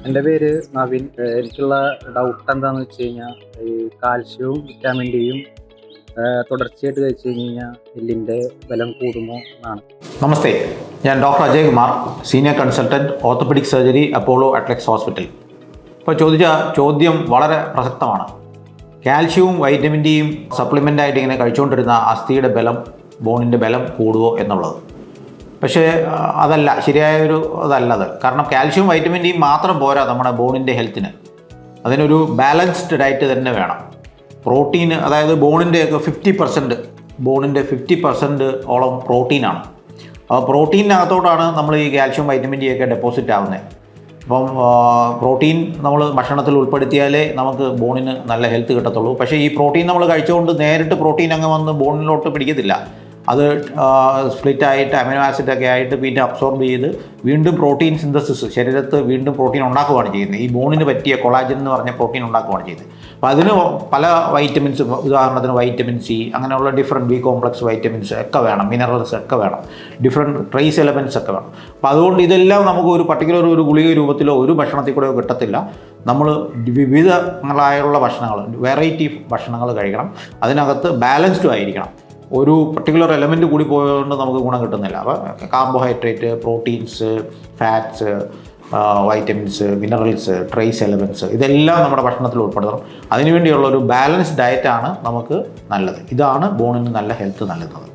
എൻ്റെ പേര് നവീൻ. എനിക്കുള്ള ഡൗട്ട് എന്താണെന്ന് വെച്ച് കഴിഞ്ഞാൽ ഈ കാൽഷ്യവും വിറ്റാമിൻ ഡിയും തുടർച്ചയായിട്ട് കഴിച്ചു കഴിഞ്ഞാൽ എല്ലിൻ്റെ ബലം കൂടുമോ എന്നാണ്. നമസ്തേ, ഞാൻ doctor Ajay Kumar, senior consultant orthopaedic surgery, Apollo Adlux hospital. ഇപ്പോൾ ചോദിച്ച ചോദ്യം വളരെ പ്രസക്തമാണ്. കാൽഷ്യവും വൈറ്റമിൻ ഡിയും സപ്ലിമെൻ്റായിട്ട് ഇങ്ങനെ കഴിച്ചുകൊണ്ടിരുന്ന അസ്ഥിയുടെ ബലം, ബോണിൻ്റെ ബലം കൂടുമോ എന്നുള്ളത്. പക്ഷേ അതല്ല ശരിയായൊരു അതല്ലത്. കാരണം കാൽഷ്യവും വൈറ്റമിൻ ഡിയും മാത്രം പോരാ നമ്മുടെ ബോണിൻ്റെ ഹെൽത്തിന്. അതിനൊരു ബാലൻസ്ഡ് ഡയറ്റ് തന്നെ വേണം. പ്രോട്ടീന്, അതായത് ബോണിൻ്റെയൊക്കെ 50% ഓളം പ്രോട്ടീനാണ്. അപ്പോൾ പ്രോട്ടീനകത്തോട്ടാണ് നമ്മൾ ഈ കാൽഷ്യം വൈറ്റമിൻ ഡി ഒക്കെ ഡെപ്പോസിറ്റ് ആവുന്നത്. അപ്പം പ്രോട്ടീൻ നമ്മൾ ഭക്ഷണത്തിൽ ഉൾപ്പെടുത്തിയാലേ നമുക്ക് ബോണിന് നല്ല ഹെൽത്ത് കിട്ടത്തുള്ളൂ. പക്ഷേ ഈ പ്രോട്ടീൻ നമ്മൾ കഴിച്ചുകൊണ്ട് നേരിട്ട് പ്രോട്ടീൻ അങ്ങ് വന്ന് ബോണിലോട്ട് പിടിക്കത്തില്ല. അത് സ്പ്ലിറ്റായിട്ട് അമിനോ ആസിഡൊക്കെ ആയിട്ട് പിന്നെ അബ്സോർബ് ചെയ്ത് വീണ്ടും പ്രോട്ടീൻ സിന്തസിസ്, ശരീരത്ത് വീണ്ടും പ്രോട്ടീൻ ഉണ്ടാക്കുകയാണ് ചെയ്യുന്നത്. ഈ ബോണിന് പറ്റിയ കൊളാജൻ എന്ന് പറഞ്ഞ പ്രോട്ടീൻ ഉണ്ടാക്കുകയാണ് ചെയ്യുന്നത്. അപ്പോൾ അതിന് പല വൈറ്റമിൻസ്, ഉദാഹരണത്തിന് വൈറ്റമിൻ സി, അങ്ങനെയുള്ള ഡിഫറെൻറ്റ് ബി കോംപ്ലക്സ് വൈറ്റമിൻസ് ഒക്കെ വേണം, മിനറൽസ് ഒക്കെ വേണം, ഡിഫറെൻറ്റ് ട്രേസ് എലമെൻറ്റ്സ് ഒക്കെ വേണം. അപ്പോൾ അതുകൊണ്ട് ഇതെല്ലാം നമുക്ക് ഒരു പർട്ടിക്കുലർ ഒരു ഗുളിക രൂപത്തിലോ ഒരു ഭക്ഷണത്തിൽ കൂടെയോ കിട്ടത്തില്ല. നമ്മൾ വിവിധങ്ങളായുള്ള ഭക്ഷണങ്ങൾ, വെറൈറ്റി ഭക്ഷണങ്ങൾ കഴിക്കണം. അതിനകത്ത് ബാലൻസ്ഡും ആയിരിക്കണം. ഒരു പർട്ടിക്കുലർ എലമെൻറ്റ് കൂടി പോയതുകൊണ്ട് നമുക്ക് ഗുണം കിട്ടുന്നില്ല. അപ്പോൾ carbohydrate, proteins, fats, vitamins, minerals, trace elements ഇതെല്ലാം നമ്മുടെ ഭക്ഷണത്തിൽ ഉൾപ്പെടുത്തണം. അതിനുവേണ്ടിയുള്ള ഒരു ബാലൻസ്ഡ് ഡയറ്റാണ് നമുക്ക് നല്ലത്. ഇതാണ് ബോണിന് നല്ല ഹെൽത്ത് നൽകുന്നത്.